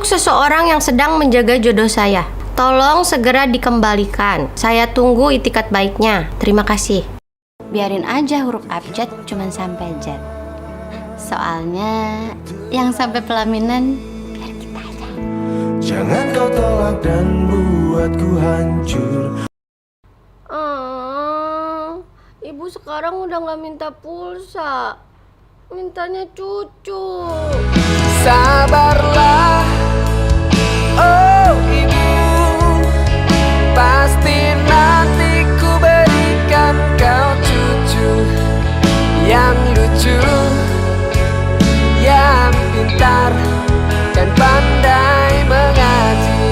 Untuk seseorang yang sedang menjaga jodoh saya, tolong segera dikembalikan. Saya tunggu itikat baiknya. Terima kasih. Biarin aja huruf abjad cuman sampai Z. Soalnya yang sampai pelaminan biar kita aja. Jangan kau tolak dan buatku hancur. Ibu sekarang udah gak minta pulsa, mintanya cucu. Sabarlah, oh ibu, pasti nanti ku berikan kau cucu yang lucu, yang pintar dan pandai mengaji.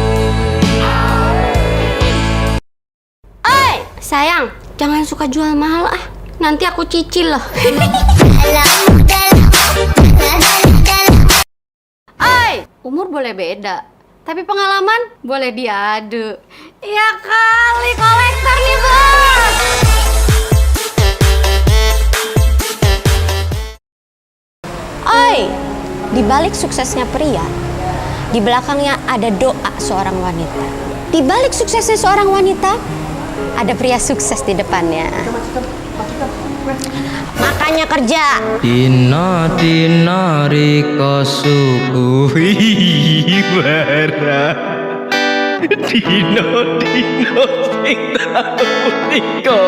Oi, sayang, jangan suka jual mahal ah. Nanti aku cicil loh. Oi, umur boleh beda, tapi pengalaman boleh diadu. Ya kali kolektor nih bos. Oi, di balik suksesnya pria, di belakangnya ada doa seorang wanita. Di balik suksesnya seorang wanita, ada pria sukses di depannya. Makanya kerja. Dina dina rika suku bara. Dina dina sing tau rika.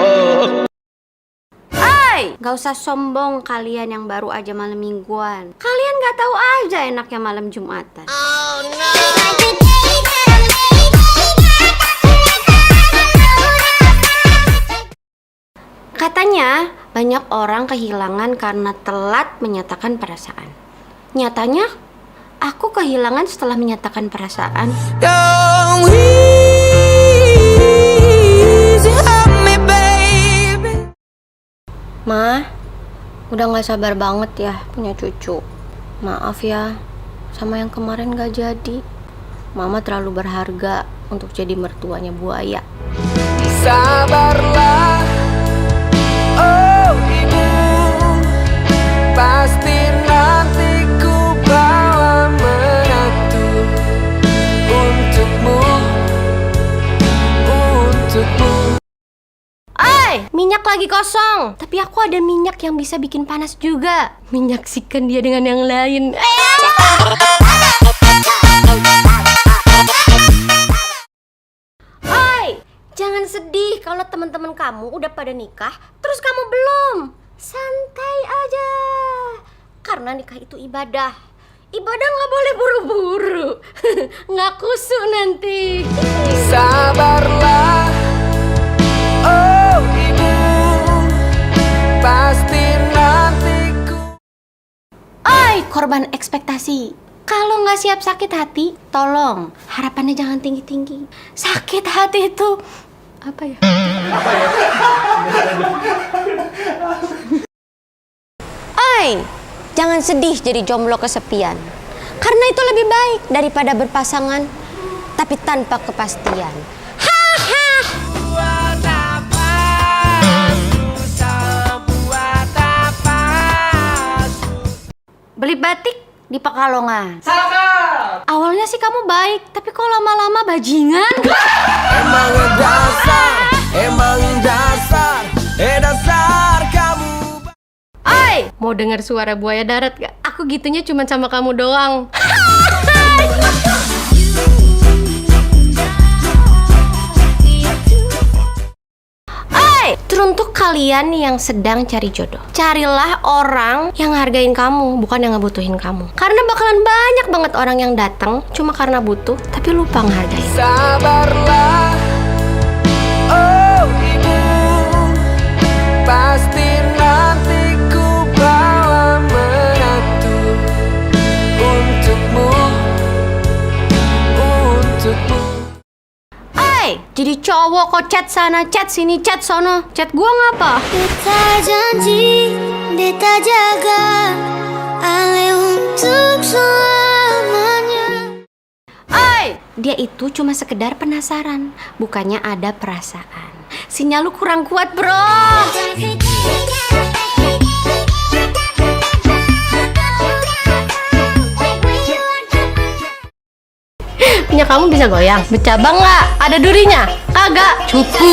Hai, gak usah sombong kalian yang baru aja malam mingguan. Kalian gak tahu aja enaknya malam Jumatan. Oh no. Katanya banyak orang kehilangan karena telat menyatakan perasaan. Nyatanya, aku kehilangan setelah menyatakan perasaan. Ma, udah gak sabar banget ya punya cucu. Maaf ya, sama yang kemarin gak jadi. Mama terlalu berharga untuk jadi mertuanya buaya. Sabarlah, oh ibu, pasti nanti ku bawa menantu untukmu, untukmu. Minyak lagi kosong, tapi aku ada minyak yang bisa bikin panas juga. Menyaksikan dia dengan yang lain. Jangan sedih kalau teman-teman kamu udah pada nikah, terus kamu belum. Santai aja, karena nikah itu ibadah. Ibadah nggak boleh buru-buru, nggak kusuk nanti. Sabarlah, oh ibu, pasti nanti ku. Oi, korban ekspektasi. Kalau nggak siap sakit hati, tolong harapannya jangan tinggi-tinggi. Sakit hati itu apa ya? Oi, jangan sedih jadi jomblo kesepian. Karena itu lebih baik daripada berpasangan tapi tanpa kepastian. Haha. Buat apa susah, buat apa susah. Beli batik di Pekalongan. Salah. Awalnya sih kamu baik, tapi kok lama-lama bajingan? Emang dasar kamu. Oi, mau dengar suara buaya darat gak? Aku gitunya cuma sama kamu doang. Oi, teruntuk kalian yang sedang cari jodoh, carilah orang yang hargain kamu, bukan yang ngebutuhin kamu. Karena bakalan banyak banget orang yang datang cuma karena butuh, tapi lupa ngehargain. Sabarlah, oh ibu, pasti nanti ku bawa menantu untukmu, untukmu. Jadi cowok kok chat sana, chat sini, chat sono. Chat gua ngapa? Beta janji, beta jaga Ale untuk selamanya. Dia itu cuma sekedar penasaran, bukannya ada perasaan. Sinyal lu kurang kuat, bro. punya kamu bisa goyang? Bercabang nggak? Ada durinya? Kagak. Cupu.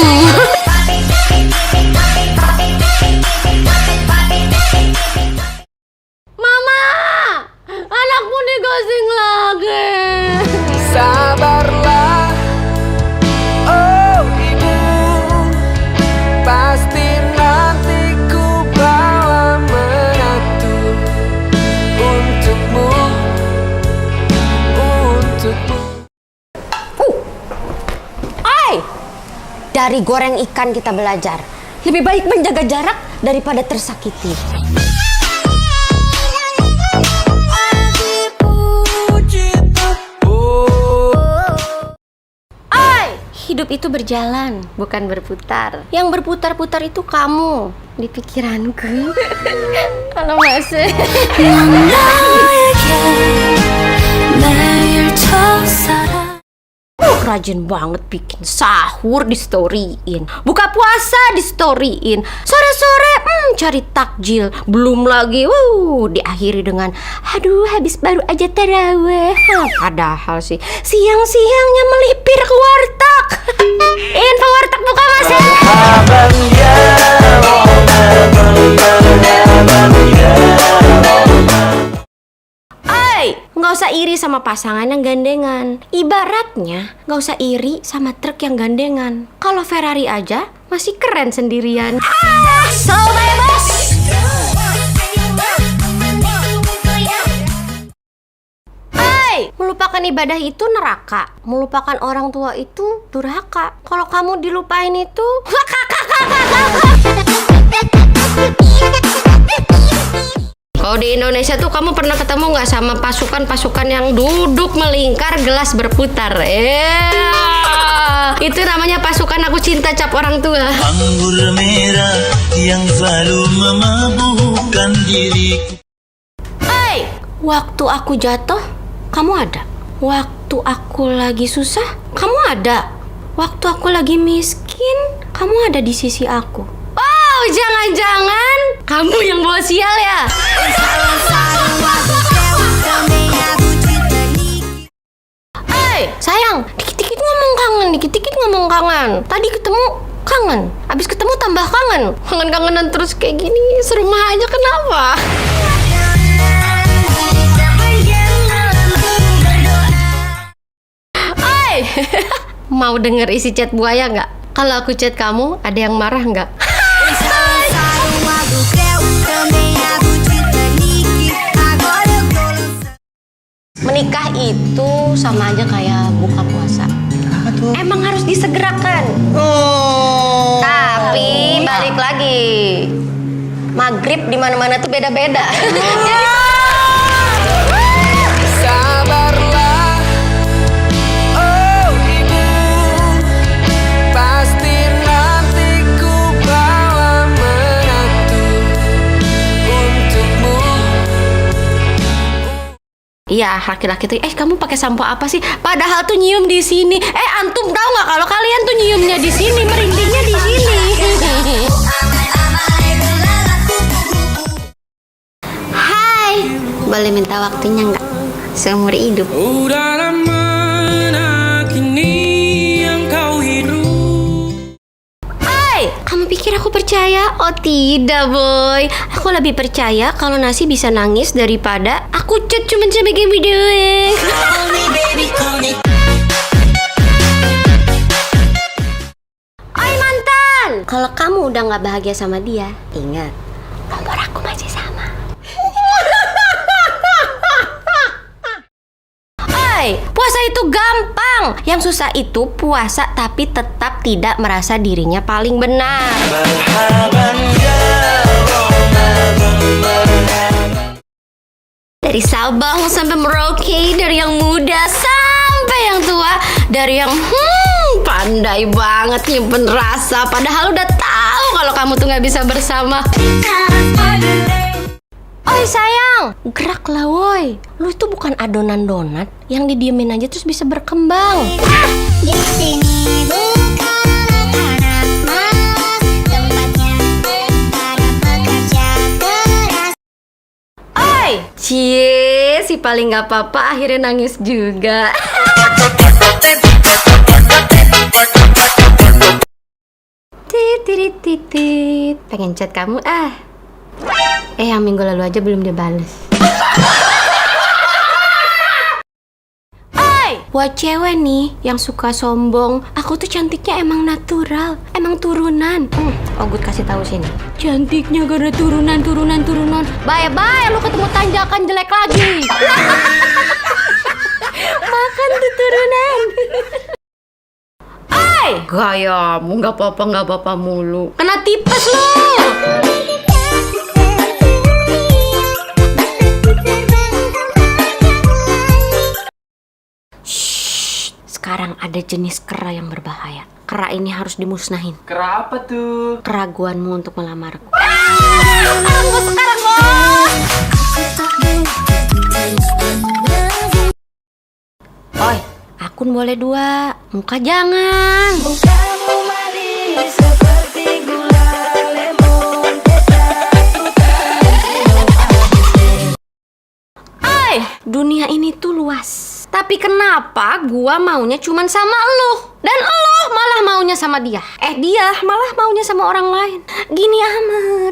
Mama, anakmu digasing lagi. Sabarlah, oh ibu, pasti nanti ku bawa menantu untukmu, untukmu. Ai, dari goreng ikan kita belajar. Lebih baik menjaga jarak daripada tersakiti. Hidup itu berjalan, bukan berputar. Yang berputar-putar itu kamu di pikiranku. Kalau masih rajin banget bikin sahur di storyin, buka puasa di storyin, sore-sore cari takjil, belum lagi diakhiri dengan aduh habis baru aja taraweh. Padahal sih siang-siangnya melipir ke warteg. Info warteg buka mas ya. Nggak usah iri sama pasangan yang gandengan. Ibaratnya nggak usah iri sama truk yang gandengan. Kalau Ferrari aja masih keren sendirian. So bebas. Melupakan ibadah itu neraka, melupakan orang tua itu durhaka. Kalau kamu dilupain itu kalau di Indonesia tuh kamu pernah ketemu nggak sama pasukan-pasukan yang duduk melingkar gelas berputar? Itu namanya pasukan aku cinta cap orang tua. Anggur merah yang selalu memabukkan diriku. Waktu aku jatuh, kamu ada. Waktu aku lagi susah, kamu ada. Waktu aku lagi miskin, kamu ada di sisi aku. Oh, jangan-jangan kamu yang bawa sial ya? Sayang, dikit-dikit ngomong kangen, dikit-dikit ngomong kangen. Tadi ketemu kangen, abis ketemu tambah kangen. Kangen-kangenan terus kayak gini, serumah aja kenapa? Mau denger isi chat buaya nggak? Kalau aku chat kamu, ada yang marah nggak? Menikah itu sama aja kayak buka puasa. Emang harus disegerakan. Tapi balik lagi, maghrib di mana-mana tuh beda-beda. Sabarlah, oh ibu, pasti nanti ku bawa menantu untukmu. Iya, laki-laki tuh, kamu pakai sampo apa sih? Padahal tuh nyium di sini. Antum tahu nggak kalau kalian tuh nyiumnya di sini, merindingnya di sini. Hai, boleh minta waktunya nggak? Seumur hidup. Udah lama kini yang kau hidup. Kamu pikir aku percaya? Oh tidak, boy. Aku lebih percaya kalau nasi bisa nangis daripada aku chat cuman sebagai video. Oi mantan, kalau kamu udah nggak bahagia sama dia, ingat nomor aku masih sama. Puasa itu gampang. Yang susah itu puasa tapi tetap tidak merasa dirinya paling benar. Dari Sabang sampai Merauke, dari yang muda sampai yang tua, dari yang pandai banget nyimpen rasa, padahal udah tahu kalau kamu tuh nggak bisa bersama. Oi sayang, geraklah woi. Lu itu bukan adonan donat yang didiemin aja terus bisa berkembang. Di sini bukan anak malas, tempatnya para pekerja keras. Oi, cie, si paling nggak apa-apa akhirnya nangis juga. Titit. Pengen chat kamu ah. Yang minggu lalu aja belum dia bales. Buat cewek nih yang suka sombong, aku tuh cantiknya emang natural, emang turunan. Ogut kasih tahu sini. Cantiknya karena turunan. Bye, lu ketemu tanjakan jelek lagi. Makan tuh turunan. Gayamu nggak apa-apa mulu. Kena tipes lu. Sekarang ada jenis kera yang berbahaya. Kera ini harus dimusnahin. Kera apa tuh? Keraguanmu untuk melamarku. Oi, akun boleh 2, muka jangan. Dunia ini tuh luas. Tapi kenapa gua maunya cuman sama elu? Dan elu malah maunya sama dia. Dia malah maunya sama orang lain.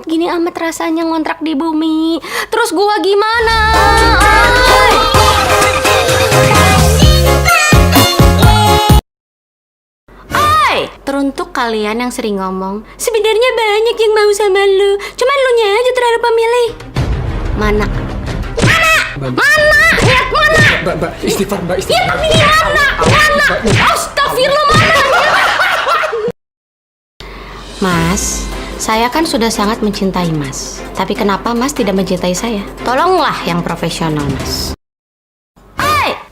Gini amat rasanya ngontrak di bumi. Terus gua gimana? Teruntuk kalian yang sering ngomong, sebenarnya banyak yang mau sama lu, cuman lu nya aja terlalu pemilih. Mana? Lihat mana? Mbak, istighfar. Mana? Astagfirullah, mana? Mas, saya kan sudah sangat mencintai Mas. Tapi kenapa Mas tidak mencintai saya? Tolonglah yang profesional, Mas.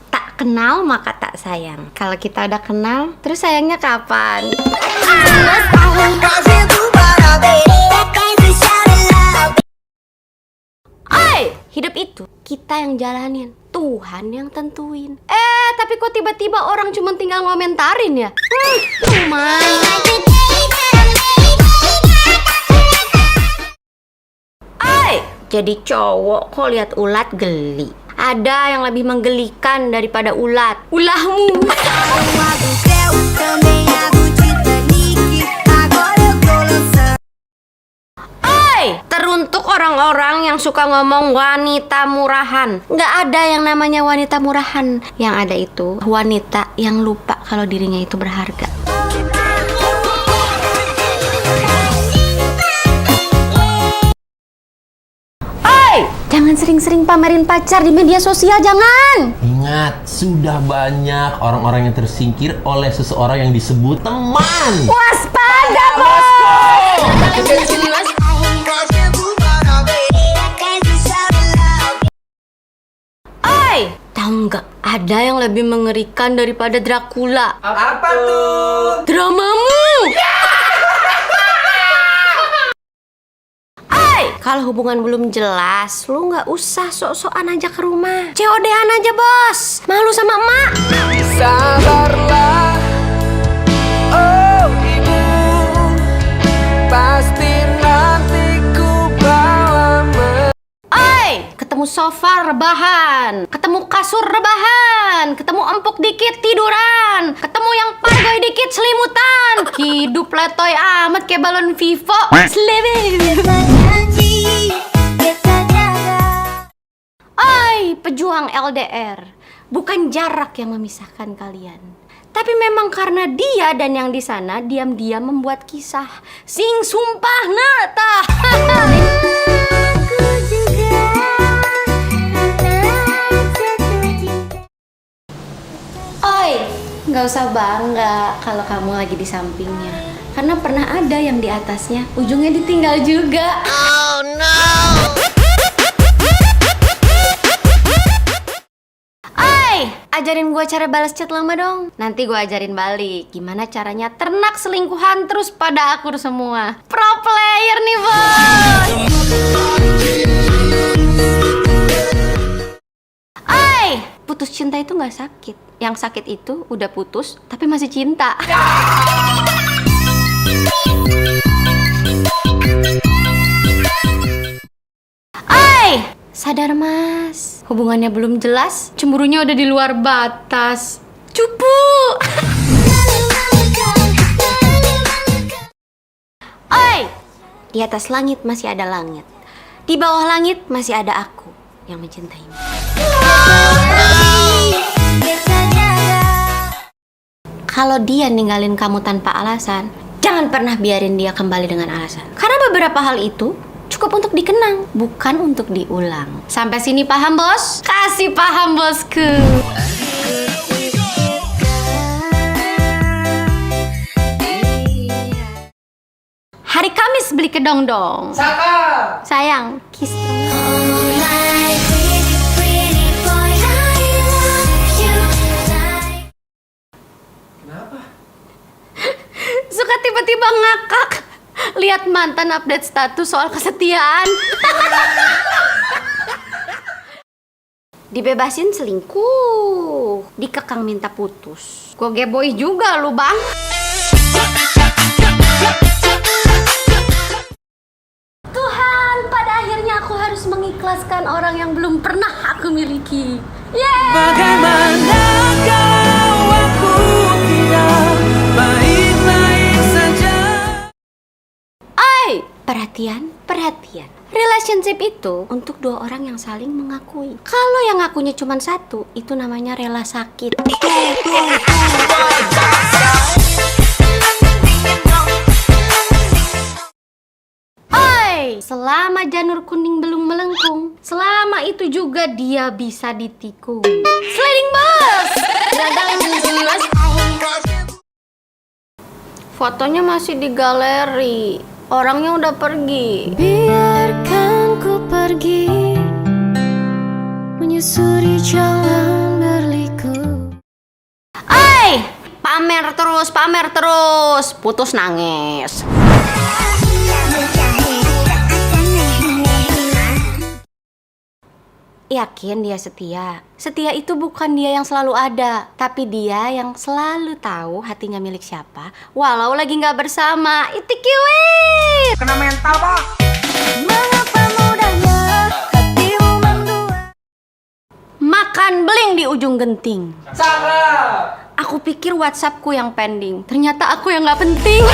Tak kenal maka tak sayang. Kalau kita udah kenal, terus sayangnya kapan? Hidup itu kita yang jalanin, Tuhan yang tentuin. Tapi kok tiba-tiba orang cuma tinggal ngomentarin ya? Jadi cowok kok lihat ulat geli. Ada yang lebih menggelikan daripada ulat. Ulahmu. Teruntuk orang-orang yang suka ngomong wanita murahan. Nggak ada yang namanya wanita murahan. Yang ada itu wanita yang lupa kalau dirinya itu berharga. Jangan sering-sering pamerin pacar di media sosial, jangan. Ingat, sudah banyak orang-orang yang tersingkir oleh seseorang yang disebut teman. Waspada, bos. Tahu nggak? Ada yang lebih mengerikan daripada Dracula. Apa tuh? Dramamu. Kalau hubungan belum jelas, lu nggak usah sok-sokan aja ke rumah. COD-an aja, bos. Malu sama emak. Sabarlah, oh ibu, pasti nanti ku bawa. Ketemu sofa rebahan, ketemu kasur rebahan, ketemu empuk dikit tiduran, ketemu yang pargoy dikit selimutan. Hidup letoy amat kayak balon Vivo. Pejuang LDR, bukan jarak yang memisahkan kalian, tapi memang karena dia dan yang di sana diam-diam membuat kisah. Sing sumpah nata. Nggak usah bangga kalau kamu lagi di sampingnya, karena pernah ada yang di atasnya, ujungnya ditinggal juga. Oh no. Ajarin gue cara balas chat lama dong. Nanti gue ajarin balik gimana caranya ternak selingkuhan terus pada akur semua. Pro player nih, bos. Putus cinta itu nggak sakit. Yang sakit itu udah putus tapi masih cinta. Sadar mas, hubungannya belum jelas, cemburunya udah di luar batas. Cupu. Di atas langit masih ada langit. Di bawah langit masih ada aku yang mencintaimu. Kalau dia ninggalin kamu tanpa alasan, jangan pernah biarin dia kembali dengan alasan. Karena beberapa hal itu cukup untuk dikenang, bukan untuk diulang. Sampai sini paham, Bos? Kasih paham, Bosku. Hari Kamis beli kedong-dong. Sayang, kiss. Suka tiba-tiba ngakak lihat mantan update status soal kesetiaan. Dibebasin selingkuh, dikekang minta putus. Gue geboy juga lu, Bang. Tuhan, pada akhirnya aku harus mengikhlaskan orang yang belum pernah aku miliki. Yeay! Bagaimanakah aku tidak baik-baik saja. Perhatian, perhatian. Relationship itu untuk dua orang yang saling mengakui. Kalau yang ngakunya cuma satu, itu namanya rela sakit. Selama janur kuning belum melengkung, selama itu juga dia bisa ditikung. Sliding bus! Fotonya masih di galeri. Orangnya udah pergi. Biarkan ku pergi, menyusuri jalan berliku. Pamer terus, putus nangis. Yakin dia setia? Setia itu bukan dia yang selalu ada, tapi dia yang selalu tahu hatinya milik siapa, walau lagi nggak bersama. Itikiwit! Kena mental, Pak. Mengapa mudahnya hatimu mendua? Makan beling di ujung genting. Aku pikir WhatsAppku yang pending, ternyata aku yang nggak penting.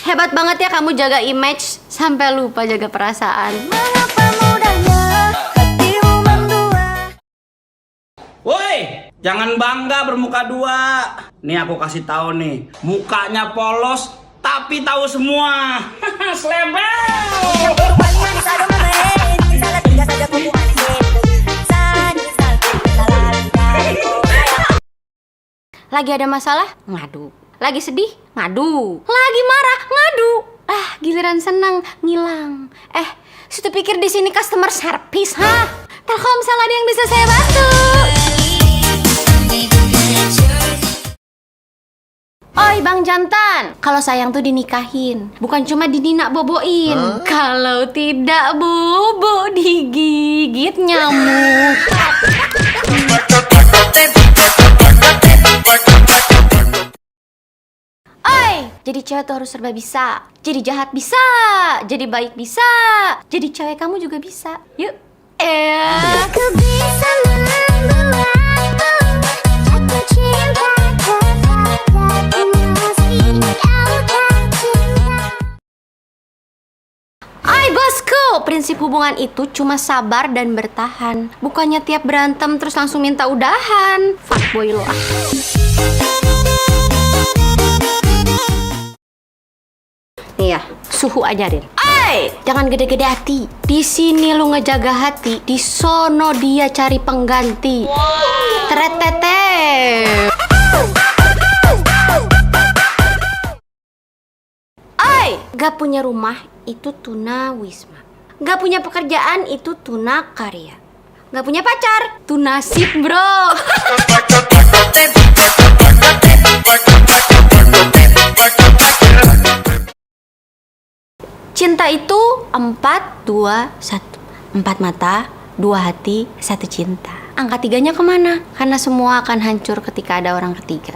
Hebat banget ya kamu jaga image sampai lupa jaga perasaan. Mengapa mudahnya hatimu mendua? Woi, jangan bangga bermuka dua. Nih aku kasih tahu nih, mukanya polos tapi tahu semua. Slebel. Lagi ada masalah? Ngadu. Lagi sedih? Ngadu. Lagi marah? Ngadu. Giliran senang ngilang. Situ pikir di sini customer service, ha? Telkomsel ada yang bisa saya bantu. Oi Bang Jantan, kalau sayang tuh dinikahin, bukan cuma dininak boboin. Kalau tidak bobo digigit nyamuk. Jadi cewek tuh harus serba bisa. Jadi jahat bisa, jadi baik bisa, jadi cewek kamu juga bisa. Yuk. Aku bisa memulai jatuh cinta kepada masih kau tak cinta. Bosku, prinsip hubungan itu cuma sabar dan bertahan. Bukannya tiap berantem terus langsung minta udahan. Fuckboy lo. Iya, suhu ajarin. Jangan gede-gede hati. Di sini lu ngejaga hati, di sono dia cari pengganti. Teretete. Gak punya rumah itu tuna wisma. Gak punya pekerjaan itu tuna karya. Gak punya pacar, tuna nasib, bro. Cinta itu 4, 2, 1. 4 mata, 2 hati, 1 cinta. Angka 3-nya kemana? Karena semua akan hancur ketika ada orang ketiga.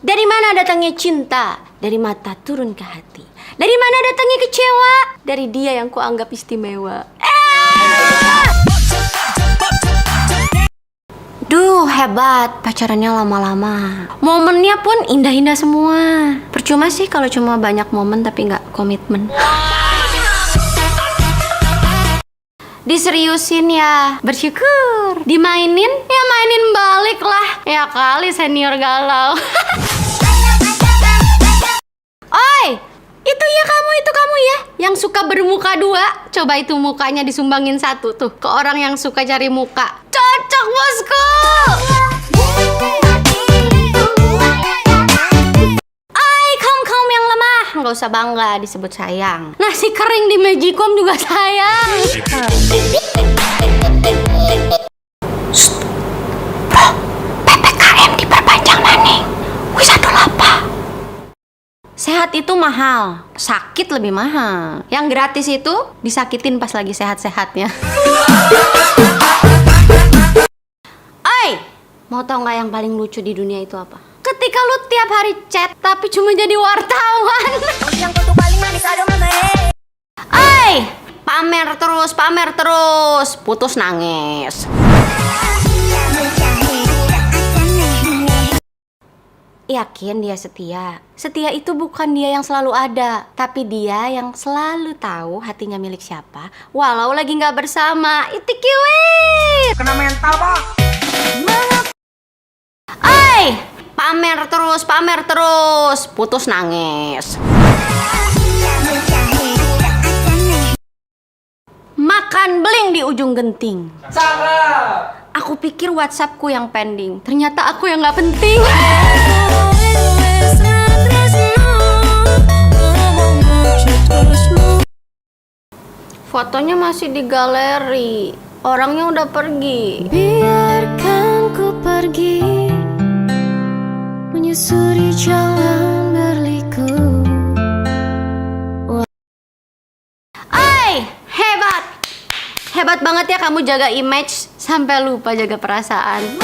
Dari mana datangnya cinta? Dari mata turun ke hati. Dari mana datangnya kecewa? Dari dia yang kuanggap istimewa. Hebat, pacarannya lama-lama. Momennya pun indah-indah semua. Percuma sih kalau cuma banyak momen tapi nggak komitmen. Diseriusin ya, bersyukur. Dimainin, ya mainin balik lah. Ya kali senior galau. Oi, itu kamu ya, yang suka bermuka dua. Coba itu mukanya disumbangin satu tuh ke orang yang suka cari muka. Cocok bosku. Kaum yang lemah, nggak usah bangga disebut sayang. Nasi kering di Magicom juga sayang. Bro, PPKM diperpanjang maning. Wis 18. Sehat itu mahal, sakit lebih mahal. Yang gratis itu disakitin pas lagi sehat-sehatnya. Oi, mau tau nggak yang paling lucu di dunia itu apa? Ketika lu tiap hari chat tapi cuma jadi wartawan. Oi, pamer terus, putus nangis. Yakin dia setia? Setia itu bukan dia yang selalu ada, tapi dia yang selalu tahu hatinya milik siapa, walau lagi nggak bersama. Itikiwit. Kena mental, Pak. Oi, pamer terus, putus nangis. Makan beling di ujung genting. Aku pikir WhatsAppku yang pending, ternyata aku yang nggak penting. Fotonya masih di galeri, orangnya udah pergi. Biarkan ku pergi, menyusuri jalan berliku. Ay, hebat banget ya kamu jaga image sampai lupa jaga perasaan.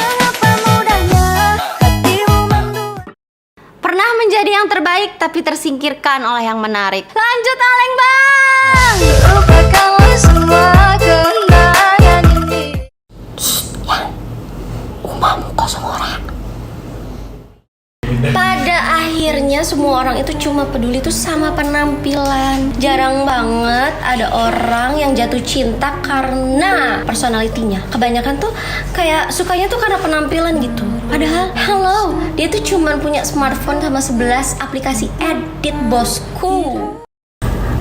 Pernah menjadi yang terbaik tapi tersingkirkan oleh yang menarik. Lanjut Aleng Bang. Lupakanlah semua kenangan ini. Umam muka semua orang. Pada akhirnya semua orang itu cuma peduli tuh sama penampilan. Jarang banget ada orang yang jatuh cinta karena personalitinya. Kebanyakan tuh kayak sukanya tuh karena penampilan gitu. Padahal, hello, dia tuh cuma punya smartphone sama 11 aplikasi edit bosku.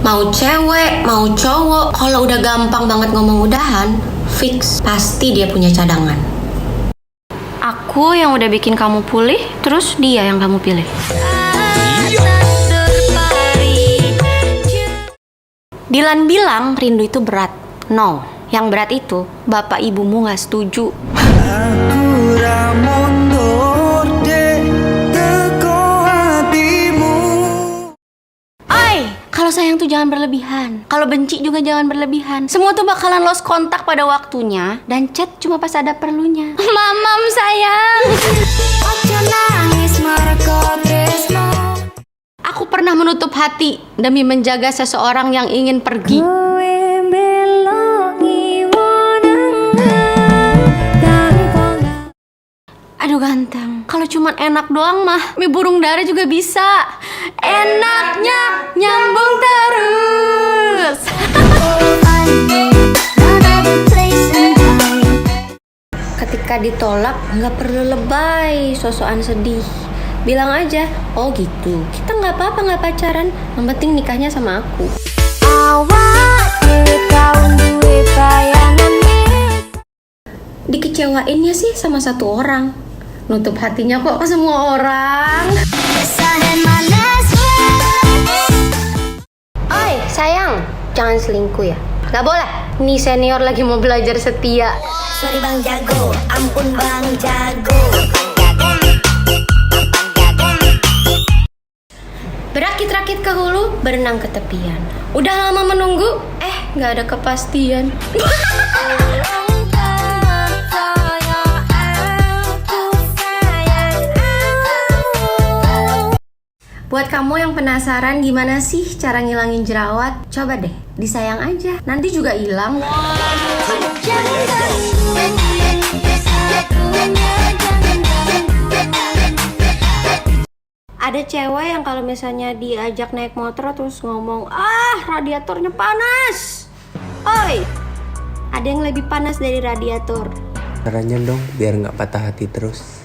Mau cewek, mau cowok, kalau udah gampang banget ngomong udahan, fix pasti dia punya cadangan. Aku yang udah bikin kamu pulih, terus dia yang kamu pilih. Dilan bilang rindu itu berat. No, yang berat itu bapak ibumu gak setuju. Kalau sayang tuh jangan berlebihan. Kalau benci juga jangan berlebihan. Semua tuh bakalan lost kontak pada waktunya. Dan chat cuma pas ada perlunya. Mamam sayang. Aku pernah menutup hati demi menjaga seseorang yang ingin pergi. Aduh ganteng, kalau cuman enak doang mah mie burung dara juga bisa. Enaknya nyambung terus. Ketika ditolak nggak perlu lebay, sosokan sedih. Bilang aja, oh gitu, kita nggak apa-apa nggak pacaran, yang penting nikahnya sama aku. Dikecewainnya sih sama satu orang, nutup hatinya kok ke semua orang. Oi sayang, jangan selingkuh ya, nggak boleh. Nih senior lagi mau belajar setia. Sorry bang jago, ampun bang jago. Berakit-rakit ke hulu, berenang ke tepian. Udah lama menunggu, nggak ada kepastian. Buat kamu yang penasaran gimana sih cara ngilangin jerawat, coba deh disayang aja, nanti juga hilang. Ada cewek yang kalau misalnya diajak naik motor terus ngomong, radiatornya panas. Oi, ada yang lebih panas dari radiator. Caranya dong biar nggak patah hati terus.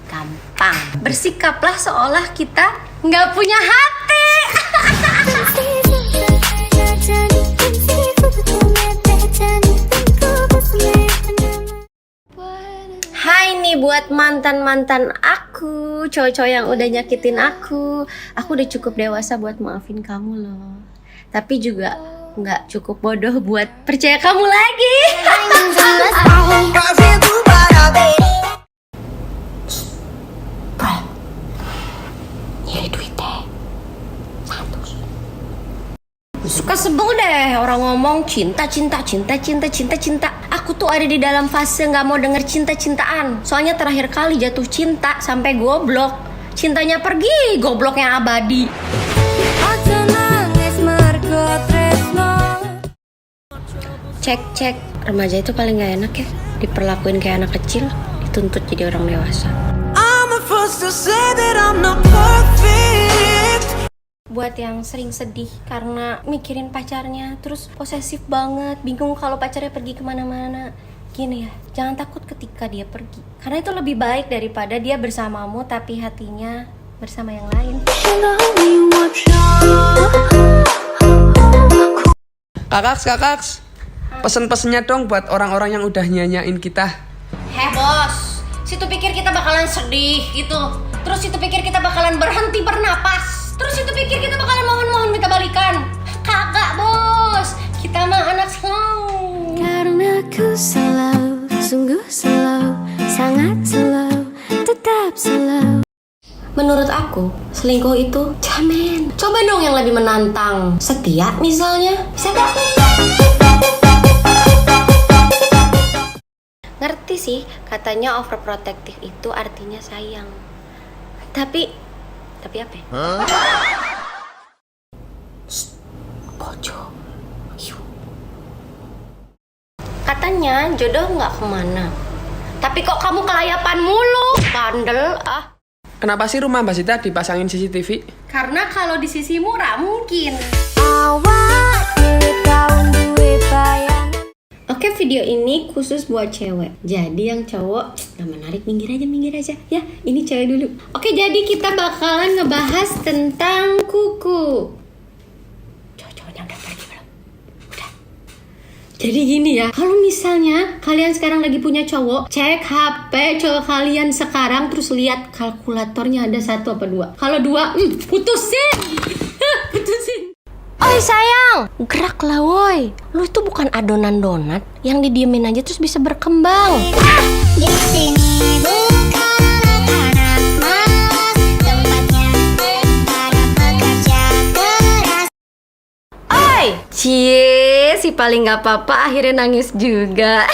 Gampang. Bersikaplah seolah kita nggak punya hati. Hai nih buat mantan-mantan aku, cowok-cowok yang udah nyakitin aku. Aku udah cukup dewasa buat maafin kamu loh. Tapi juga nggak cukup bodoh buat percaya kamu lagi. Suka sebel deh orang ngomong cinta. Aku tuh ada di dalam fase nggak mau denger cinta-cintaan. Soalnya terakhir kali jatuh cinta sampai goblok. Cintanya pergi, gobloknya abadi. Cek, remaja itu paling nggak enak ya. Diperlakuin kayak anak kecil, dituntut jadi orang dewasa. I'm the first to say that I'm not perfect. Buat yang sering sedih karena mikirin pacarnya, terus posesif banget, bingung kalau pacarnya pergi kemana-mana. Gini ya, jangan takut ketika dia pergi, karena itu lebih baik daripada dia bersamamu tapi hatinya bersama yang lain. Kakaks, pesen-pesennya dong buat orang-orang yang udah nyanyain kita. Heh bos, situ pikir kita bakalan sedih gitu, terus situ pikir kita bakalan berhenti bernapas, terus situ pikir kita bakalan mohon-mohon minta balikan. Kagak bos, kita mah anak slow. Karena ku slow, sungguh slow, sangat slow, tetap slow. Menurut aku, selingkuh itu cemen. Coba dong yang lebih menantang. Setia misalnya, bisa gak? Ngerti sih, katanya overprotective itu artinya sayang. Tapi apa ya? Pojok. Katanya jodoh nggak kemana. Tapi kok kamu kelayapan mulu, bandel ah. Kenapa sih rumah Mbak Sita dipasangin CCTV? Karena kalau di sisi murah mungkin. Oke, video ini khusus buat cewek. Jadi yang cowok gak menarik, minggir aja ya. Ini cewek dulu. Oke, jadi kita bakalan ngebahas tentang kuku. Cowok-cowoknya udah pergi belum? Udah. Jadi gini ya, kalau misalnya kalian sekarang lagi punya cowok, cek HP cowok kalian sekarang, terus lihat kalkulatornya ada 1 apa 2. Kalau 2, putusin. Putusin. Oi sayang, geraklah woi. Lu itu bukan adonan donat yang didiemin aja terus bisa berkembang. Di sini bukan anak malas, tempatnya para pekerja keras. Oi, cie, si paling nggak apa-apa akhirnya nangis juga.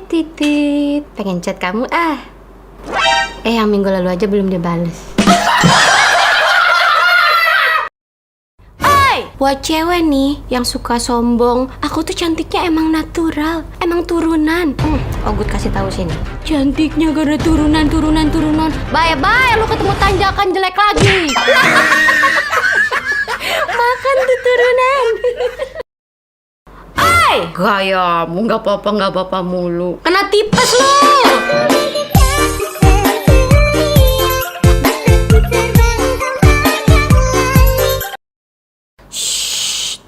Titit, pengen chat kamu ah. Yang minggu lalu aja belum dia bales. Oi, buat cewek nih yang suka sombong, aku tuh cantiknya emang natural, emang turunan. Ogut kasih tahu sini. Cantiknya karena turunan. Bye, lu ketemu tanjakan jelek lagi. Makan tuh turunan. Oi, gayamu nggak apa-apa mulu. Kena tipes lu.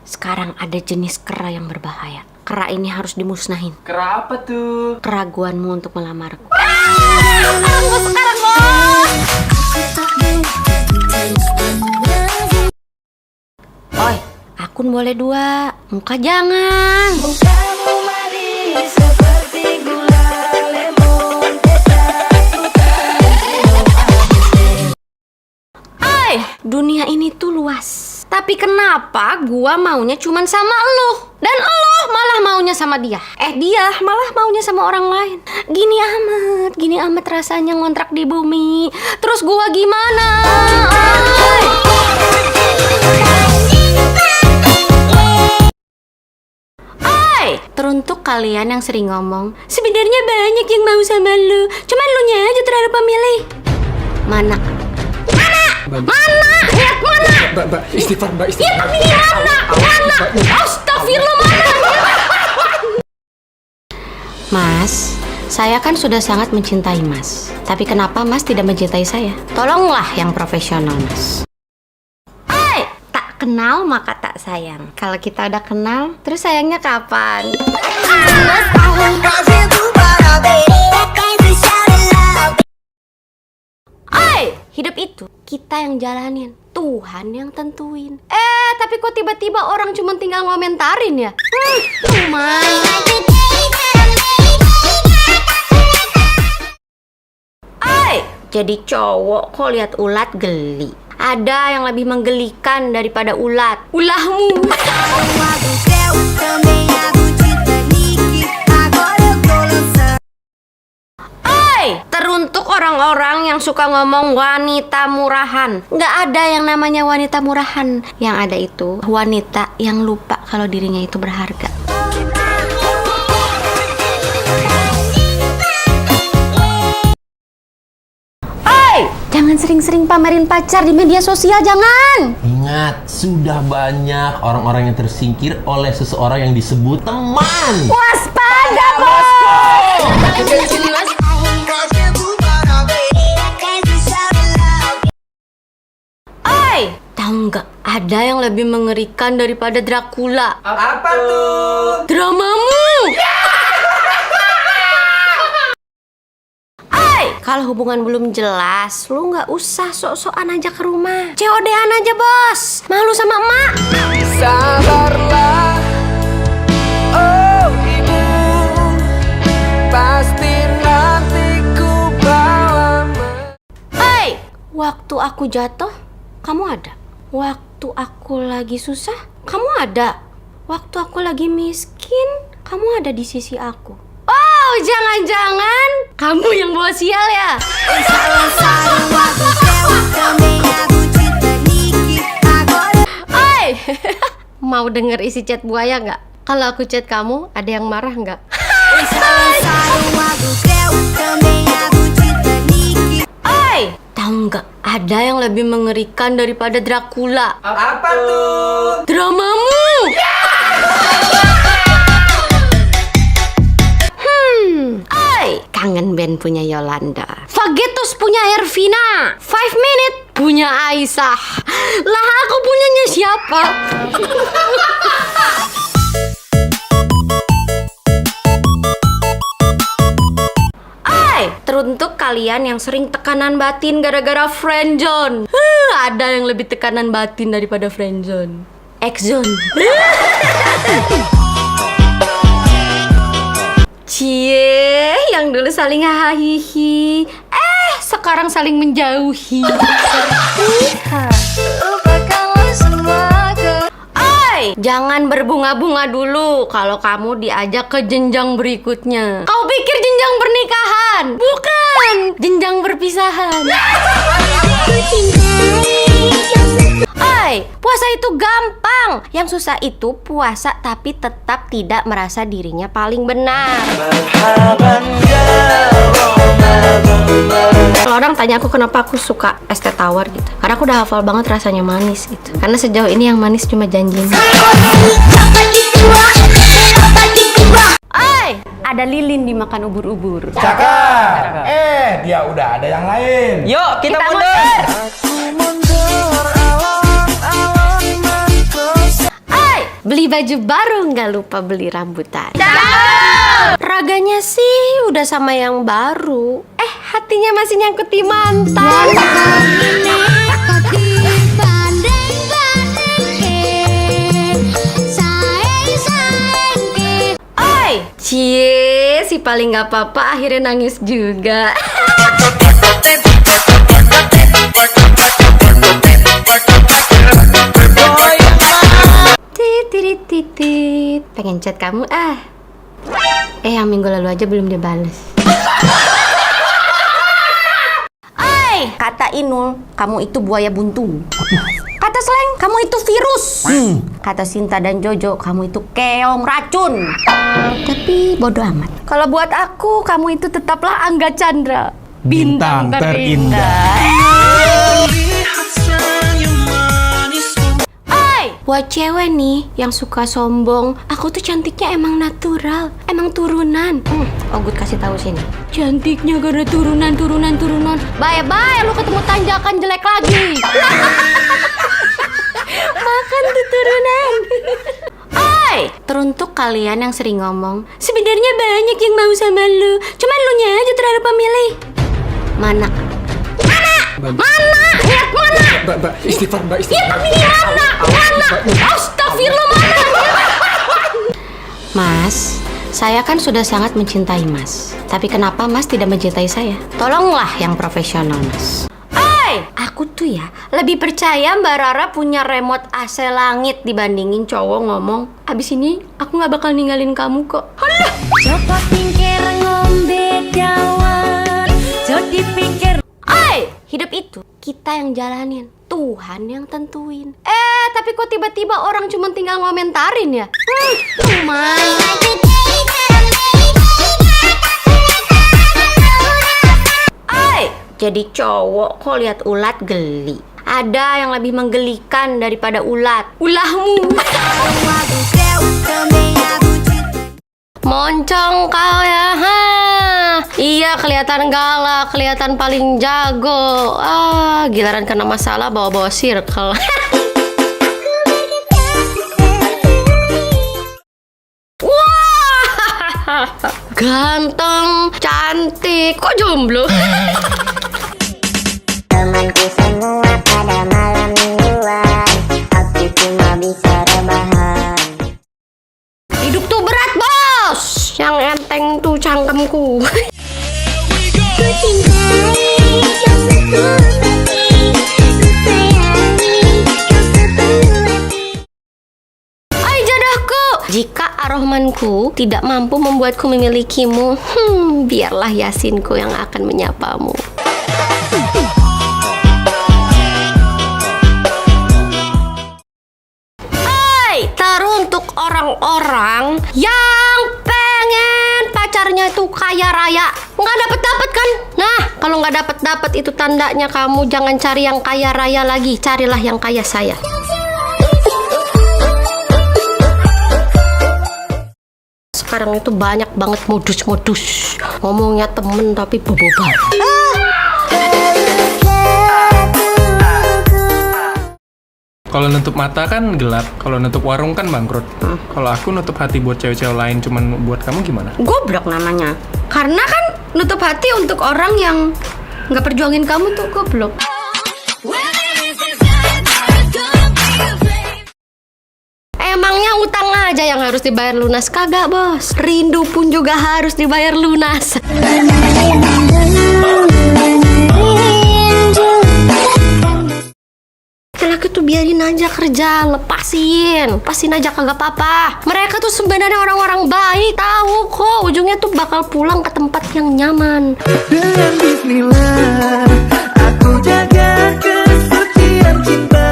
Sekarang ada jenis kera yang berbahaya. Kera ini harus dimusnahin. Kera apa tuh? Keraguanmu untuk melamarku. Sekarang Oi, akun boleh 2, muka jangan. Dunia ini tuh luas. Tapi kenapa gua maunya cuman sama elo? Dan elo malah maunya sama dia. Dia malah maunya sama orang lain. Gini amat rasanya ngontrak di bumi. Terus gua gimana? teruntuk kalian yang sering ngomong, sebenarnya banyak yang mau sama lu, cuman lu nya aja terlalu pemilih. Mana? Mana? Lihat mana? Mbak, istighfar, Mbak, Ya tapi di mana? Astagfirullah, mana? Mas, saya kan sudah sangat mencintai Mas. Tapi kenapa Mas tidak mencintai saya? Tolonglah yang profesional, Mas. Tak kenal maka tak sayang. Kalau kita udah kenal, terus sayangnya kapan? Hidup itu kita yang jalanin, Tuhan yang tentuin. Tapi kok tiba-tiba orang cuma tinggal ngomentarin ya? Jadi cowok kok lihat ulat geli. Ada yang lebih menggelikan daripada ulat. Ulahmu. Teruntuk orang-orang yang suka ngomong wanita murahan. Nggak ada yang namanya wanita murahan. Yang ada itu wanita yang lupa kalau dirinya itu berharga. Jangan sering-sering pamerin pacar di media sosial, jangan. Ingat, sudah banyak orang-orang yang tersingkir oleh seseorang yang disebut teman. Waspada, bos. Tahu nggak? Ada yang lebih mengerikan daripada Dracula. Apa tuh? Dramamu. Kalau hubungan belum jelas, lu nggak usah sok-sokan aja ke rumah. COD-an aja, bos. Malu sama emak. Sabarlah, oh ibu, pasti nanti ku bawa. Waktu aku jatuh, kamu ada. Waktu aku lagi susah, kamu ada. Waktu aku lagi miskin, kamu ada di sisi aku. Oh, jangan-jangan kamu yang bawa sial ya? Mau denger isi chat buaya nggak? Kalau aku chat kamu, ada yang marah nggak? Tahu nggak? Ada yang lebih mengerikan daripada Dracula. Apa tuh? Dramamu. Kangen band punya Yolanda, Fagetos punya Ervina, 5 Minute punya Aisyah. Lah aku punyanya siapa? Teruntuk kalian yang sering tekanan batin gara-gara friendzone. Ada yang lebih tekanan batin daripada friendzone. X-zone. Cie, yang dulu saling hahihi, sekarang saling menjauhi. Jangan berbunga-bunga dulu kalau kamu diajak ke jenjang berikutnya. Kau pikir jenjang pernikahan? Bukan, jenjang perpisahan. Puasa itu gampang. Yang susah itu puasa tapi tetap tidak merasa dirinya paling benar. Kalau orang tanya aku kenapa aku suka es teh tawar gitu, karena aku udah hafal banget rasanya manis gitu. Karena sejauh ini yang manis cuma janjinya. Ada lilin dimakan ubur-ubur. Cakap. Dia udah ada yang lain. Yuk, kita mundur. Beli baju baru, nggak lupa beli rambutan. Raganya sih udah sama yang baru. Hatinya masih nyangkut di mantan. Cie, si paling nggak apa-apa akhirnya nangis juga. Titit, pengen chat kamu yang minggu lalu aja belum dibales. Kata Inul, kamu itu buaya buntung. Kata kata slang, kamu itu virus. Kata Sinta dan Jojo, kamu itu keong racun. Tapi bodoh amat. Kalau buat aku, kamu itu tetaplah Angga Chandra, bintang terindah. Buat cewek nih yang suka sombong, aku tuh cantiknya emang natural, emang turunan. Ogut kasih tahu sini. Cantiknya karena turunan. Bye, lu ketemu tanjakan jelek lagi. Makan tuh turunan. Teruntuk kalian yang sering ngomong, sebenarnya banyak yang mau sama lu, cuman lu nya aja terlalu pemilih. Mana? Lihat mana? Mbak, istighfar, Mbak, istighfar. Mana? Astagfirullah, mana? Mas, saya kan sudah sangat mencintai Mas. Tapi kenapa Mas tidak mencintai saya? Tolonglah yang profesional, Mas. Aku tuh ya lebih percaya Mbak Rara punya remote AC langit dibandingin cowok ngomong, abis ini aku gak bakal ninggalin kamu kok. Alah. Coba pikir ngombe dawet, jadi pikir. Hidup itu kita yang jalanin, Tuhan yang tentuin. Tapi kok tiba-tiba orang cuma tinggal ngomentarin ya? Jadi cowok kok lihat ulat geli. Ada yang lebih menggelikan daripada ulat. Ulahmu. Moncong kau ya, ha? Iya, kelihatan galak, kelihatan paling jago. Giliran kena masalah bawa-bawa circle. Wah, ganteng, cantik, kok jomblo? Temanku semua pada malam mingguan, aku cuma bisa rebahan. Hidup tuh berat, bos. Yang enteng tuh cangkemku. Hai jodohku, jika Ar-Rahmanku tidak mampu membuatku memilikimu, biarlah Yasinku yang akan menyapamu. Teruntuk orang-orang yang pengen pacarnya itu kaya raya, nggak dapet kan? Nah, kalau nggak dapet itu tandanya kamu jangan cari yang kaya raya lagi, carilah yang kaya saya. Sekarang itu banyak banget modus-modus, ngomongnya temen tapi bobogan. Kalau nutup mata kan gelap, kalau nutup warung kan bangkrut. Kalau aku nutup hati buat cewek-cewek lain, cuman buat kamu gimana? Goblok namanya. Karena kan nutup hati untuk orang yang nggak perjuangin kamu tuh goblok. Emangnya utang aja yang harus dibayar lunas? Kagak, bos. Rindu pun juga harus dibayar lunas. Laki tuh biarin aja kerja, lepasin aja kagak apa-apa. Mereka tuh sebenarnya orang-orang baik, tahu kok ujungnya tuh bakal pulang ke tempat yang nyaman. Dengan bismillah, aku jaga kesucian cinta.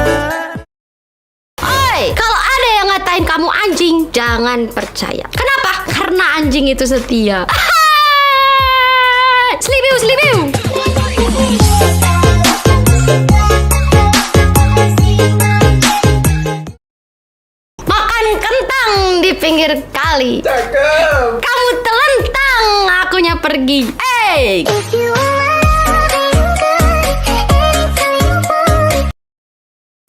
Kalau ada yang ngatain kamu anjing, jangan percaya. Kenapa? Karena anjing itu setia. Slibiu. Kentang di pinggir kali. Cakep. Kamu telentang, akunya pergi.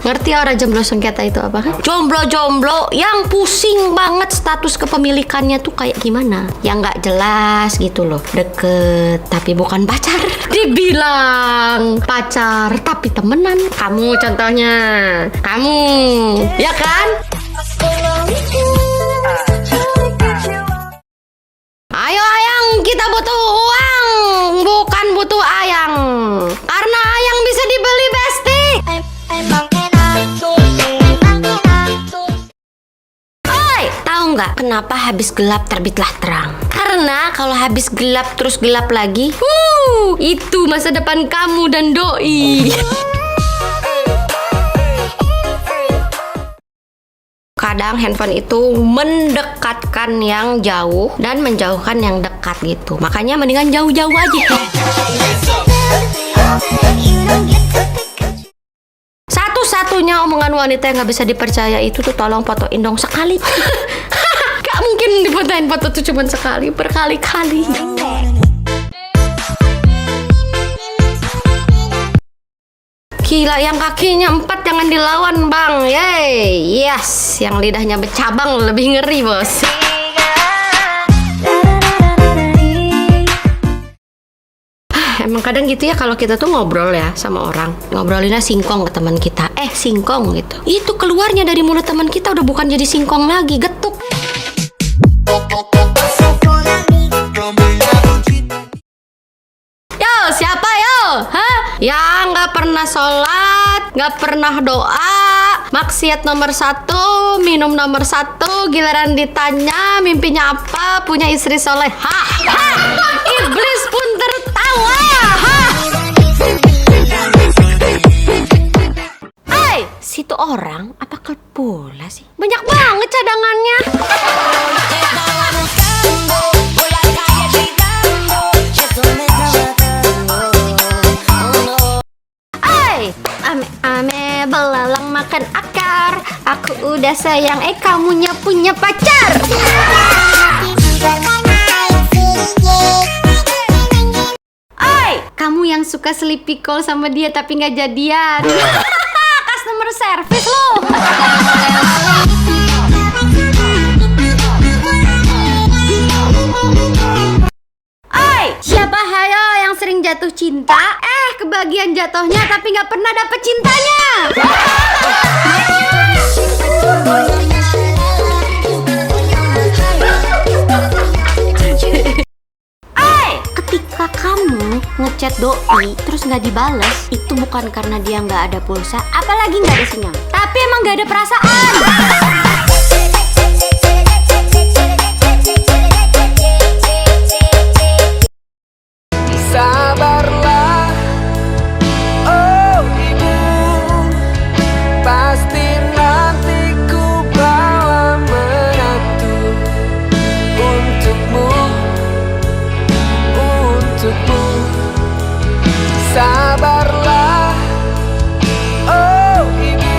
Ngerti orang jomblo sengketa itu apa kan? Jomblo yang pusing banget status kepemilikannya tuh kayak gimana? Yang nggak jelas gitu loh. Deket tapi bukan pacar. Dibilang pacar tapi temenan. Kamu contohnya. Kamu, ya kan? Ayo ayang, kita butuh uang, bukan butuh ayang. Karena ayang bisa dibeli besti. Tahu nggak kenapa habis gelap terbitlah terang? Karena kalau habis gelap terus gelap lagi, itu masa depan kamu dan doi. Kadang handphone itu mendekatkan yang jauh dan menjauhkan yang dekat gitu. Makanya mendingan jauh-jauh aja. Satu-satunya omongan wanita yang gak bisa dipercaya itu tuh tolong fotoin dong sekali. Gak mungkin difotoin foto tuh cuma sekali, berkali-kali. Gila, yang kakinya 4 jangan dilawan bang. Yeay, yes. Yang lidahnya bercabang lebih ngeri bos. Emang kadang gitu ya kalau kita tuh ngobrol ya sama orang, ngobrolinnya singkong ke teman kita. Singkong gitu. Itu keluarnya dari mulut teman kita udah bukan jadi singkong lagi, getuk. Yo, siapa yo? Hah? Yang nggak pernah sholat, nggak pernah doa, maksiat nomor 1, minum nomor 1, giliran ditanya mimpinya apa, punya istri soleh. Iblis pun tertawa. Situ orang apa klub bola sih? Banyak banget cadangannya. Ame belalang makan akar. Aku udah sayang, kamunya punya pacar. Kamu yang suka sleepy call sama dia tapi nggak jadian. Customer service lo. Siapa hayo yang sering jatuh cinta? Kebagian jatuhnya tapi nggak pernah dapet cintanya. Ketika kamu ngechat doi terus nggak dibales, itu bukan karena dia nggak ada pulsa, apalagi nggak ada sinyal, tapi emang nggak ada perasaan. Sabarlah, oh ibu, pasti nanti ku bawa menantu untukmu, untukmu. Sabarlah, oh ibu,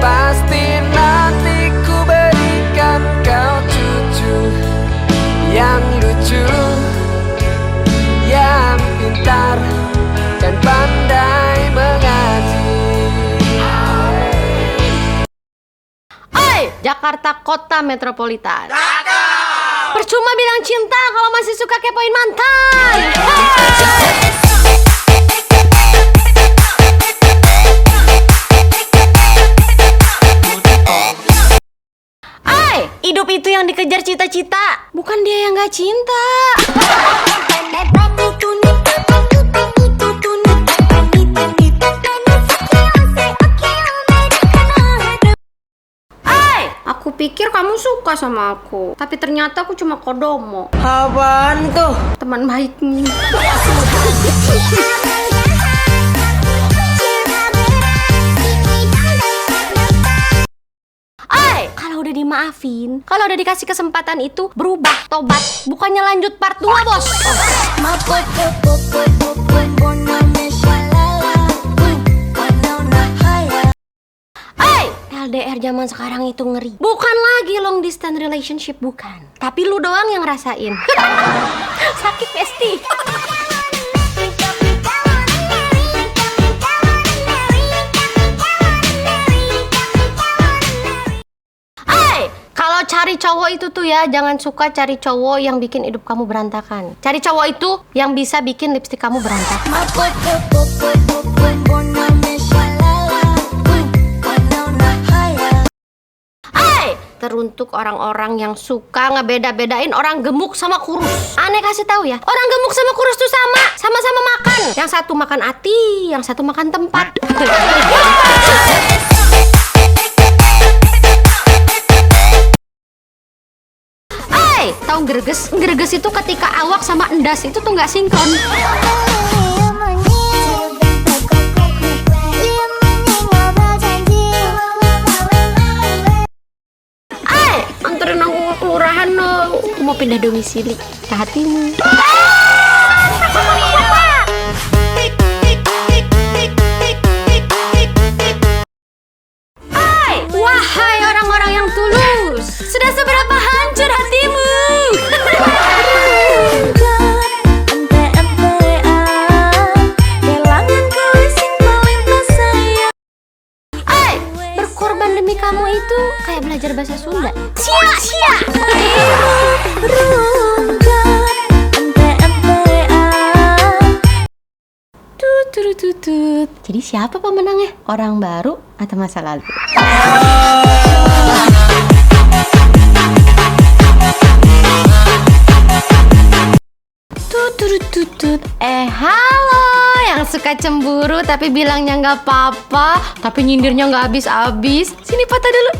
pasti nanti ku berikan kau cucu yang lucu, yang pintar dan pandai mengaji. Jakarta Kota Metropolitan. Percuma bilang cinta kalau masih suka kepoin mantan. Hidup itu yang dikejar cita-cita, bukan dia yang gak cinta. Aku pikir kamu suka sama aku, tapi ternyata aku cuma kodomo. Apaan tuh? Teman baikmu. Kalau udah dimaafin, kalau udah dikasih kesempatan itu berubah, tobat, bukannya lanjut part 2 bos. LDR zaman sekarang itu ngeri. Bukan lagi long distance relationship, bukan. Tapi lu doang yang ngerasain. Sakit pasti. Kalau cari cowok itu tuh ya, jangan suka cari cowok yang bikin hidup kamu berantakan. Cari cowok itu yang bisa bikin lipstik kamu berantakan. Teruntuk orang-orang yang suka ngebeda-bedain orang gemuk sama kurus. Aneh kasih tahu ya, orang gemuk sama kurus tuh sama-sama makan. Yang satu makan hati, yang satu makan tempat. Tahu greges? Greges itu ketika awak sama endas itu tuh nggak sinkron. Anterin aku ke kelurahan dong. Aku mau pindah domisili ke hatimu. Wahai orang-orang yang tulus, sudah seberapa hancur hatimu? Berkorban demi kamu itu kayak belajar bahasa Sunda. Sia-sia. Tutut. Jadi siapa pemenangnya? Orang baru atau masa lalu? Tutut. Halo, yang suka cemburu tapi bilangnya nggak apa-apa, tapi nyindirnya nggak habis-habis. Sini patah dulu.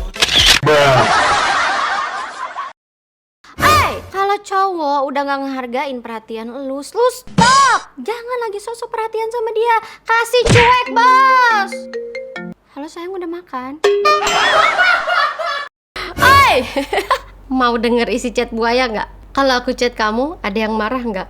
Kalau cowok udah nggak ngehargain perhatian lu stop. Jangan lagi sosok perhatian sama dia. Kasih cuek, bos. Halo sayang, udah makan? Mau denger isi chat buaya nggak? Kalau aku chat kamu, ada yang marah nggak?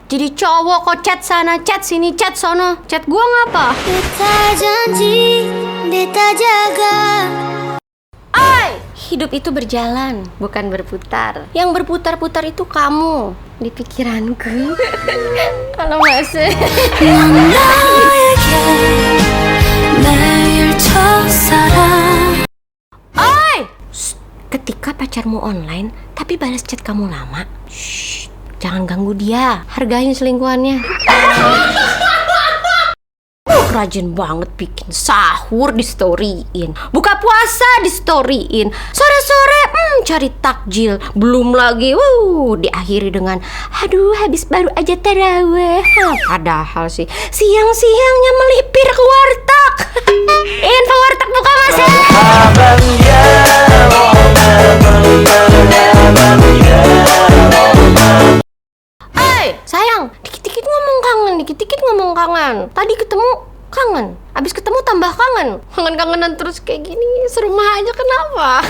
Jadi cowok kok chat sana, chat sini, chat sono. Chat gua ngapa? Beta janji, beta jaga. Hidup itu berjalan, bukan berputar. Yang berputar-putar itu kamu di pikiranku. Kalau masih ketika pacarmu online tapi balas chat kamu lama, jangan ganggu dia, hargain selingkuhannya. Rajin banget bikin sahur di storyin, buka puasa di storyin, sore-sore cari takjil, belum lagi diakhiri dengan aduh habis baru aja taraweh. Padahal sih siang-siangnya melipir ke warteg. Info warteg buka mas ya. Sayang, dikit-dikit ngomong kangen. Tadi ketemu kangen, abis ketemu tambah kangen. Kangen-kangenan terus kayak gini, serumah aja kenapa?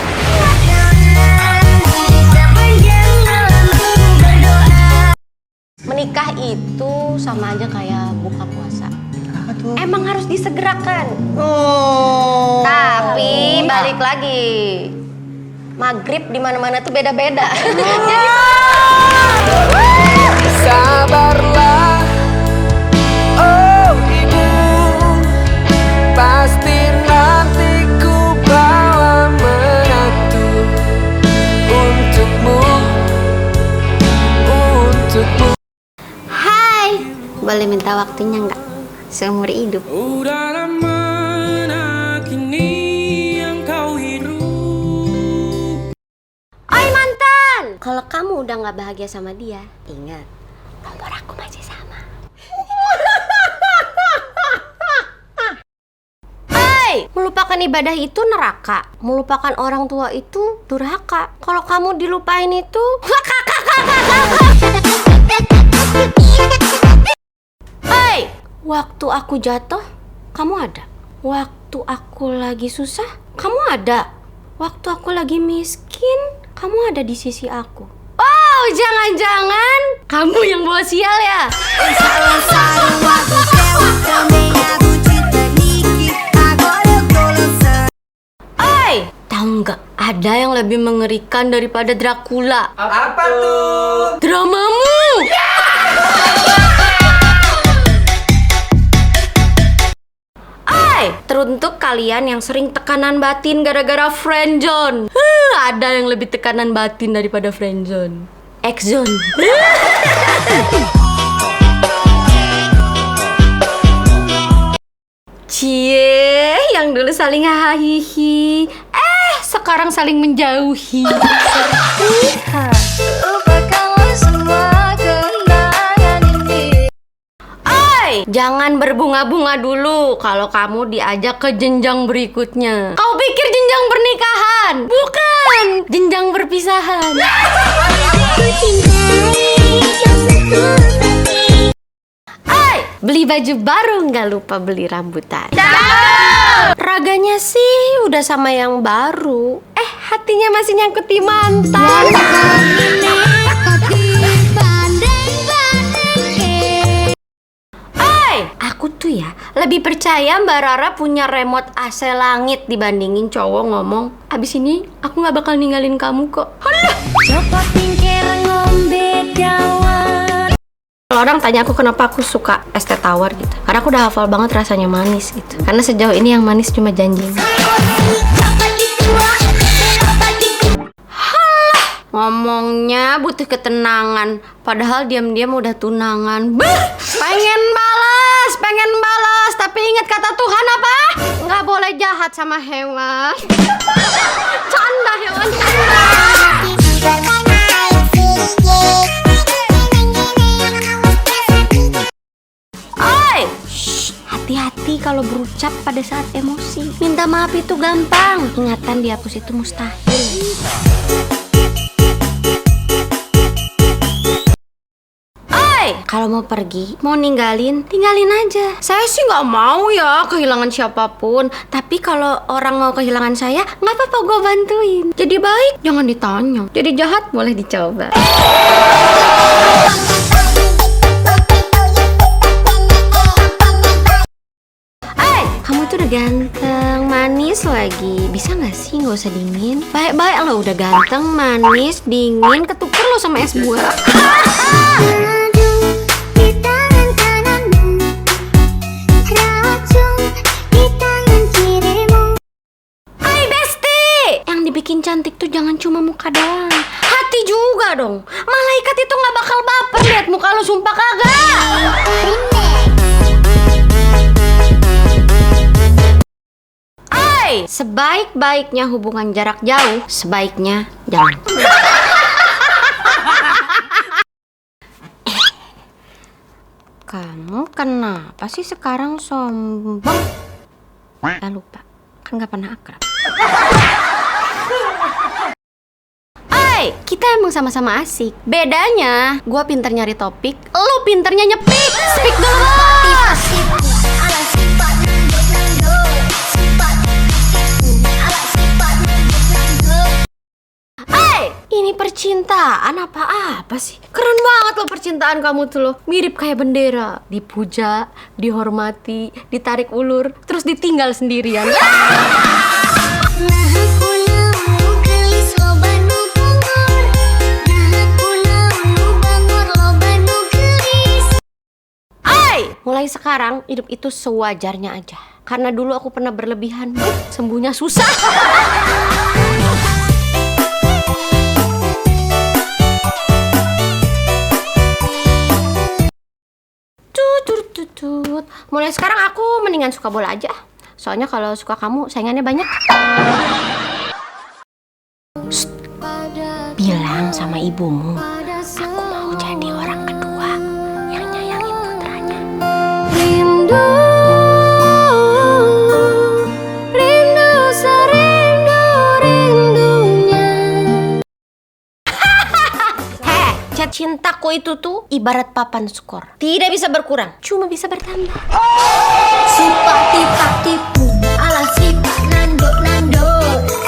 Menikah itu sama aja kayak buka puasa. Emang harus disegerakan. Tapi balik lagi, maghrib di mana-mana tuh beda-beda. Jadi Sabarlah, oh ibu, pasti nanti ku bawa menantu untukmu. Hai, boleh minta waktunya nggak? Seumur hidup. Udah lama kini yang kau hidup. Oi mantan, kalau kamu udah nggak bahagia sama dia, ingat nomor aku masih sama. Melupakan ibadah itu neraka, melupakan orang tua itu durhaka. Kalau kamu dilupain itu waktu aku jatuh, kamu ada. Waktu aku lagi susah, kamu ada. Waktu aku lagi miskin, kamu ada di sisi aku. Oh, jangan-jangan kamu yang bawa sial ya? Tahu nggak? Ada yang lebih mengerikan daripada Dracula. Apa tuh? Dramamu. Teruntuk kalian yang sering tekanan batin gara-gara friendzone. Ada yang lebih tekanan batin daripada friendzone. X-zone. Cie, yang dulu saling hahihi, sekarang saling menjauhi. Lupakanlah semua kenangan ini. Jangan berbunga-bunga dulu kalau kamu diajak ke jenjang berikutnya. Kau pikir jenjang pernikahan? Bukan, jenjang perpisahan. Beli baju baru, nggak lupa beli rambutan. Raganya sih udah sama yang baru. Hatinya masih nyangkut di mantan. Aku tuh ya lebih percaya Mbak Rara punya remote AC langit dibandingin cowok ngomong, abis ini aku nggak bakal ninggalin kamu kok. Coba pinggir ngombe dawet. Kalau orang tanya aku kenapa aku suka es teh tawar gitu, karena aku udah hafal banget rasanya manis gitu. Karena sejauh ini yang manis cuma janjinya. Ngomongnya butuh ketenangan, padahal diam-diam udah tunangan. Pengen balas, tapi ingat kata Tuhan apa? Nggak boleh jahat sama hewan. Canda hewan, canda. Oi, hati-hati kalau berucap pada saat emosi. Minta maaf itu gampang, ingatan dihapus itu mustahil. Kalau mau pergi, mau tinggalin aja. Saya sih nggak mau ya kehilangan siapapun. Tapi kalau orang mau kehilangan saya, nggak apa-apa, gue bantuin. Jadi baik, jangan ditanya. Jadi jahat, boleh dicoba. Kamu tuh udah ganteng, manis lagi. Bisa nggak sih nggak usah dingin? Baik-baik lo udah ganteng, manis, dingin, ketuker lo sama es buah. Bikin cantik tuh jangan cuma muka doang, hati juga dong. Malaikat itu nggak bakal baper lihat muka lo, sumpah kagak. Sebaik-baiknya hubungan jarak jauh, sebaiknya jangan. Kamu kenapa sih sekarang sombong? Lupa, kan nggak pernah akrab. Kita emang sama-sama asik. Bedanya, gua pinter nyari topik, lo pinternya nyepik. Speak dulu. Ini percintaan apa sih? Keren banget lo percintaan kamu tuh lo. Mirip kayak bendera. Dipuja, dihormati, ditarik ulur, terus ditinggal sendirian. Mulai sekarang hidup itu sewajarnya aja. Karena dulu aku pernah berlebihan, sembuhnya susah. Tutut. Mulai sekarang aku mendingan suka bola aja. Soalnya kalau suka kamu saingannya banyak. Shh. Bilang sama ibumu, aku mau jadi orang kedua yang nyayangin putranya. Rindu serindu-rindunya. Chat cintaku itu tuh ibarat papan skor. Tidak bisa berkurang, cuma bisa bertambah. Sifat tipu ala sifat nando.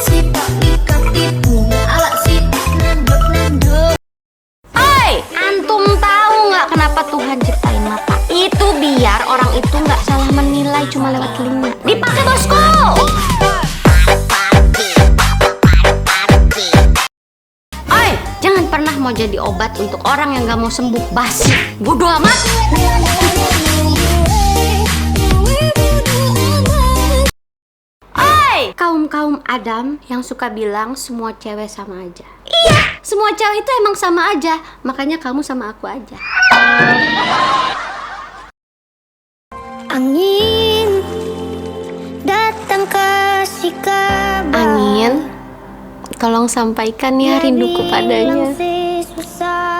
Sifat tipu ala sifat nando. Antum tahu nggak kenapa Tuhan ciptain mata? Itu biar orang itu nggak salah menilai cuma lewat telinga. Dipakai bosku. Jangan pernah mau jadi obat untuk orang yang nggak mau sembuh, basi, bodoh amat. Kaum Adam yang suka bilang semua cewek sama aja. Iya, semua cewek itu emang sama aja. Makanya kamu sama aku aja. Angin datang kasih kabar. Angin, tolong sampaikan ya rinduku padanya.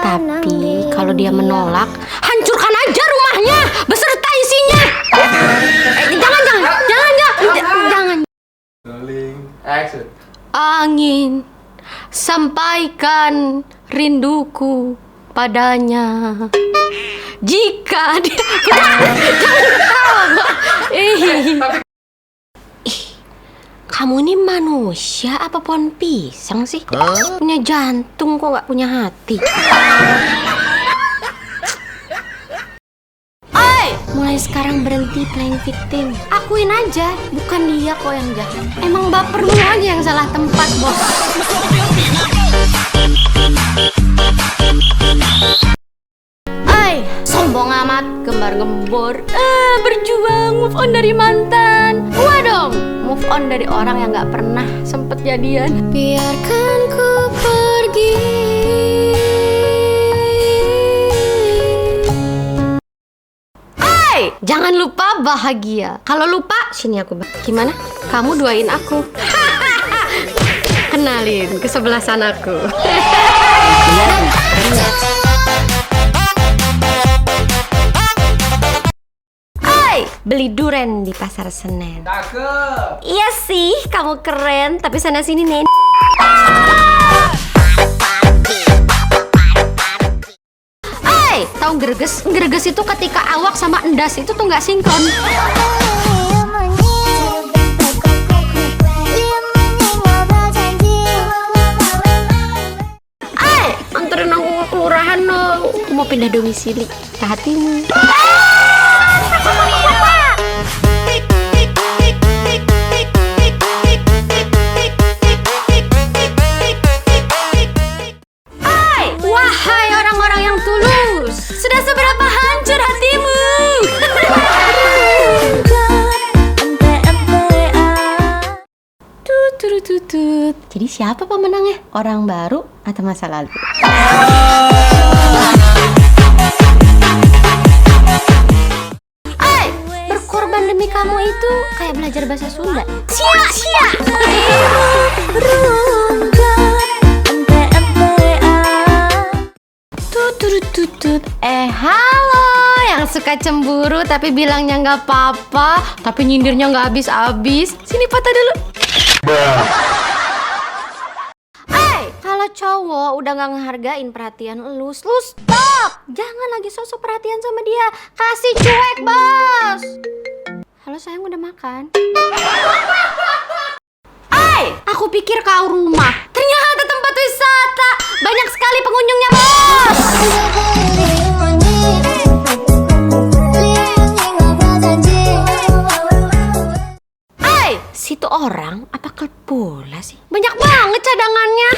Tapi kalau dia menolak, hancurkan aja rumahnya beserta isinya. Jangan. Angin, sampaikan rinduku padanya. jika dia jangan ketawa, Mbak. Kamu ini manusia apa pohon pisang sih? Punya jantung kok nggak punya hati? Mulai sekarang berhenti playing victim. Akuin aja, bukan dia kok yang jahat. Emang bapermu aja yang salah tempat, bos. Sombong amat, gembar-gembor. Berjuang move on dari mantan. Gua dong, move on dari orang yang gak pernah sempet jadian. Biarkan ku pergi. Jangan lupa bahagia. Kalau lupa, sini aku. Gimana? Kamu doain aku. Kenalin kesebelasan aku. Beli duren di pasar Senen. Cakep. Iya sih, kamu keren. Tapi sana sini nen. Tahu greges? Greges itu ketika awak sama endas itu tuh nggak sinkron. Anterin aku ke kelurahan dong. Aku mau pindah domisili. Hatimu. Wahai orang-orang yang tulus, sudah seberapa hancur hatimu? Tutut. Jadi siapa pemenangnya? Orang baru atau masa lalu? Berkorban demi kamu itu kayak belajar bahasa Sunda. Sia. Tutut. Halo yang suka cemburu tapi bilangnya nggak apa-apa, tapi nyindirnya nggak habis-habis. Sini patah dulu. Kalau cowok udah nggak ngehargain perhatian lu stop. Jangan lagi sosok perhatian sama dia. Kasih cuek, bos. Halo sayang, udah makan? Aku pikir kau rumah, ternyata tempat wisata. Banyak sekali pengunjungnya, bos. Situ orang apa klub bola sih? Banyak banget cadangannya.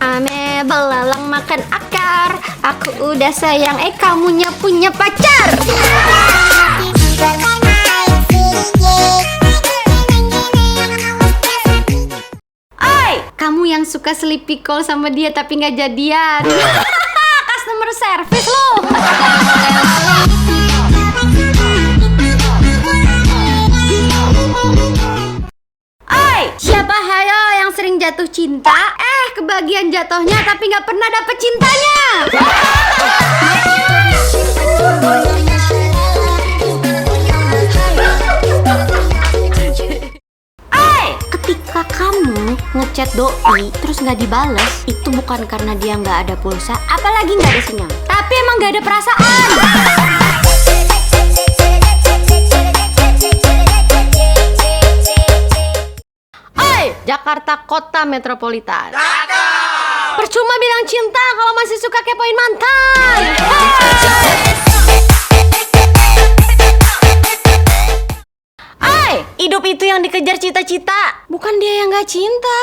Ame belalang makan akar. Aku udah sayang, kamunya punya pacar. Kamu yang suka sleepy call sama dia tapi nggak jadian. Customer service lo. Siapa hayo yang sering jatuh cinta? Kebagian jatuhnya tapi nggak pernah dapet cintanya. Ketika kamu ngechat doi terus nggak dibales, itu bukan karena dia nggak ada pulsa, apalagi nggak ada sinyal, tapi emang nggak ada perasaan. Jakarta Kota Metropolitan. Percuma bilang cinta kalau masih suka kepoin mantan. Hidup itu yang dikejar cita-cita, bukan dia yang gak cinta.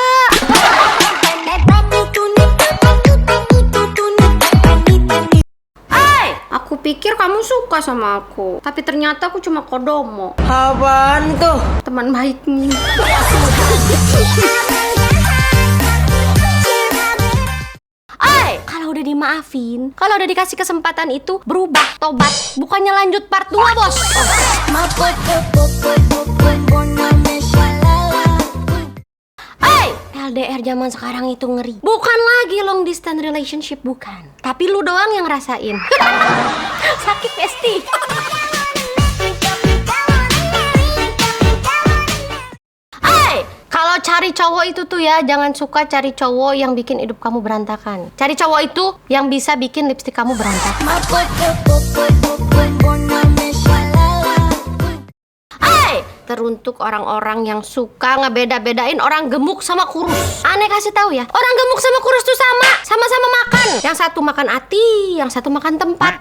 Aku pikir kamu suka sama aku, tapi ternyata aku cuma kodomo. Apaan tuh? Teman baikmu. Kalau udah dimaafin, kalau udah dikasih kesempatan itu berubah, tobat, bukannya lanjut part 2, bos. LDR zaman sekarang itu ngeri. Bukan lagi long distance relationship, bukan. Tapi lu doang yang ngerasain. Sakit pasti. Kalau cari cowok itu tuh ya, jangan suka cari cowok yang bikin hidup kamu berantakan. Cari cowok itu yang bisa bikin lipstik kamu berantakan. Hai, teruntuk orang-orang yang suka ngebeda-bedain orang gemuk sama kurus. Aneh kasih tahu ya, orang gemuk sama kurus tuh sama-sama makan. Yang satu makan hati, yang satu makan tempat.